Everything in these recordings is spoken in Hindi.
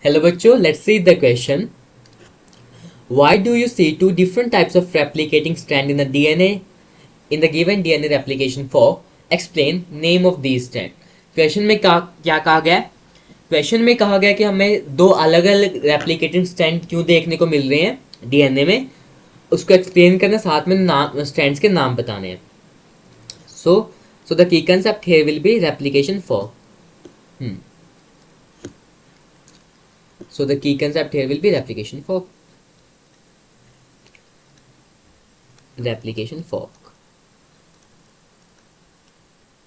Hello bachcho, let's see the question. Why do you see two different types of replicating strand in the DNA in the given DNA replication fork? Explain name of these strand. Question में क्या कहा गया है? क्वेश्चन में कहा गया कि हमें दो अलग अलग रेप्लिकेटिंग स्ट्रैंड क्यों देखने को मिल रहे हैं डीएनए में, उसको एक्सप्लेन करना, साथ में नाम स्ट्रैंड्स के नाम बताने हैं. So the key concept here will be replication fork. So the key concept here will be replication fork. Replication fork.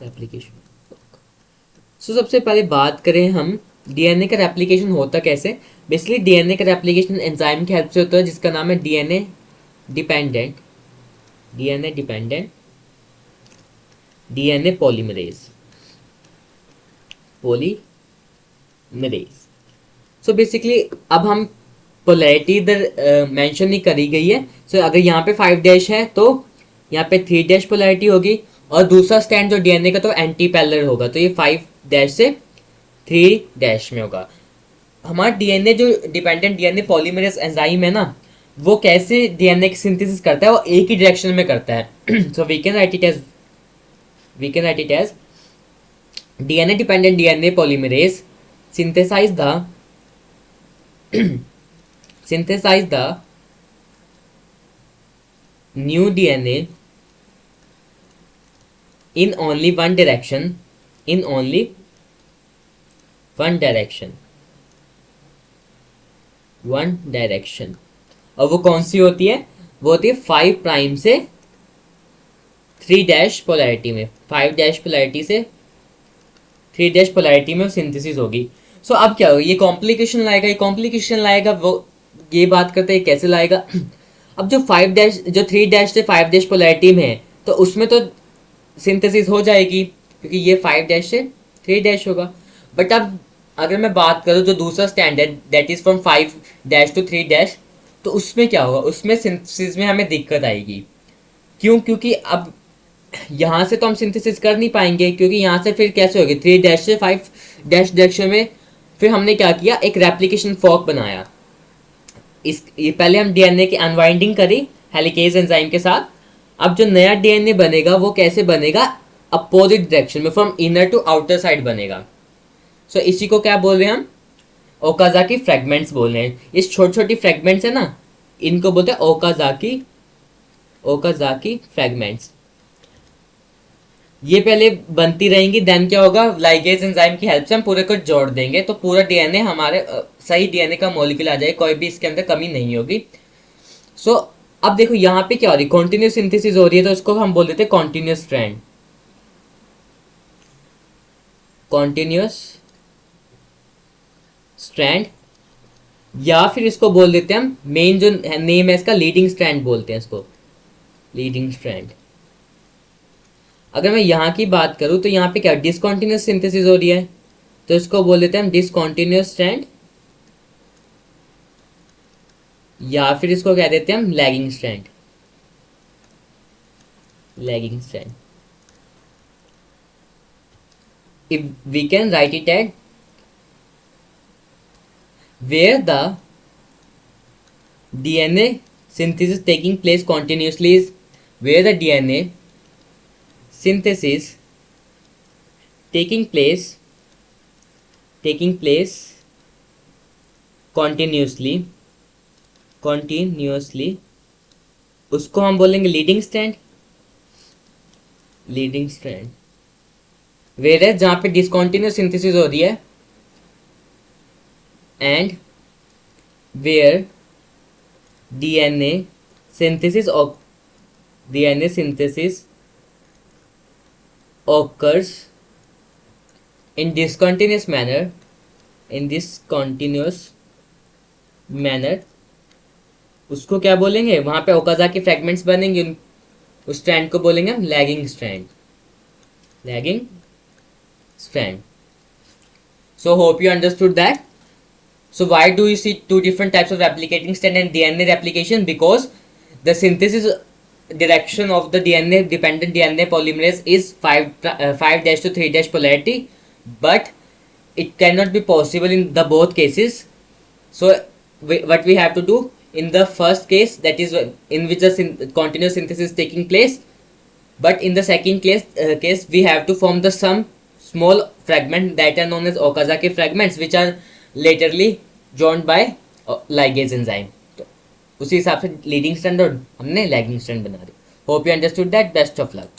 Replication fork. So सबसे पहले बात करें हम डीएनए का रेप्लिकेशन होता कैसे. बेसिकली डीएनए का रेप्लिकेशन एंजाइम की हेल्प से होता है जिसका नाम है DNA dependent DNA polymerase. So basically अब हम पोलैरिटी इधर मेंशन नहीं करी गई है. सो अगर यहाँ पे 5 डैश है तो यहाँ पे 3 डैश पोलैरिटी होगी, और दूसरा स्टैंड जो डीएनए का तो एंटी पैरेलल होगा, तो ये 5 डैश से 3 डैश में होगा. हमारा डीएनए जो डिपेंडेंट डीएनए पॉलीमरेज एंजाइम है ना, वो कैसे डीएनए की सिंथेसिस करता है, वो एक ही डायरेक्शन में करता है. So we can write it as DNA dependent DNA polymerase synthesize the new DNA in only one direction. और वो कौन सी होती है? वो होती है 5 प्राइम से 3 डैश पोलैरिटी में. 5 डैश पोलैरिटी से 3 डैश पोलैरिटी में सिंथेसिस होगी. सो अब क्या होगा? ये कॉम्प्लिकेशन लाएगा. वो ये बात करते हैं कैसे लाएगा. अब जो 3 डैश से 5 डैश पोलैरिटी में है, तो उसमें तो सिंथेसिस हो जाएगी क्योंकि ये 5 डैश से 3 डैश होगा. बट अब अगर मैं बात करूँ जो दूसरा standard that is from 5 dash to 3 dash, तो उसमें क्या होगा? उसमें सिंथेसिस में हमें दिक्कत आएगी. क्यों? क्योंकि अब यहाँ से तो हम सिंथेसिस कर नहीं पाएंगे, क्योंकि यहाँ से फिर कैसे होगी? 3 डैश से 5 डैश डायरेक्शन में. फिर हमने क्या किया? एक रेप्लिकेशन फॉर्क बनाया. ये पहले हम डीएनए की अनवाइंडिंग करी हेलिकेज एंजाइम के साथ. अब जो नया डीएनए बनेगा वो कैसे बनेगा? अपोजिट डायरेक्शन में, from inner to outer side बनेगा. सो इसी को क्या बोल रहे हैं हम? ओकाजाकी फ्रेगमेंट्स बोल रहे हैं. ये छोटी छोटी फ्रेगमेंट्स है ना, इनको बोलते हैं ओकाजाकी फ्रेगमेंट्स. ये पहले बनती रहेंगी, देन क्या होगा? लाइगेज एंजाइम की हेल्प से हम पूरे को जोड़ देंगे, तो पूरा डीएनए हमारे सही डीएनए का मॉलिक्यूल आ जाएगा, कोई भी इसके अंदर कमी नहीं होगी. सो अब देखो यहाँ पे क्या हो रही है? कॉन्टिन्यूस सिंथेसिस हो रही है, तो इसको हम बोल देते हैं कॉन्टिन्यूस स्ट्रैंड, या फिर इसको बोल देते हैं हम, मेन जो नेम है इसका लीडिंग स्ट्रैंड बोलते हैं इसको, लीडिंग स्ट्रैंड. अगर मैं यहाँ की बात करूँ तो यहाँ पे क्या डिसकॉन्टिन्यूस सिंथेसिस हो रही है, तो इसको बोल देते हैं हम डिसकॉन्टिन्यूस स्ट्रैंड, या फिर इसको कह देते हैं हम lagging strand. If we can write it at where the DNA synthesis taking place continuously is where the DNA synthesis taking place continuously, उसको हम बोलेंगे लीडिंग स्ट्रैंड. वेयर जहाँ पे डिसकॉन्टिन्यूस सिंथेसिस हो रही है, and where DNA synthesis occurs in discontinuous manner, उसको क्या बोलेंगे? वहां पे ओकाजाकी फ्रेगमेंट्स बनेंगे, उस स्ट्रैंड को बोलेंगे हम lagging strand. So hope you understood that. So why do you see two different types of replicating strand in DNA replication? Because the synthesis direction of the DNA dependent DNA polymerase is 5 dash to 3 dash polarity, but it cannot be possible in the both cases. So what we have to do in the first case, that is in which the continuous synthesis is taking place, but in the second case we have to form the some small fragment that are known as Okazaki fragments, which are laterally joined by ligase enzyme. तो उसी हिसाब से लीडिंग स्ट्रैंड और हमने लैगिंग स्ट्रैंड बना दी. Hope you understood that. Best of luck.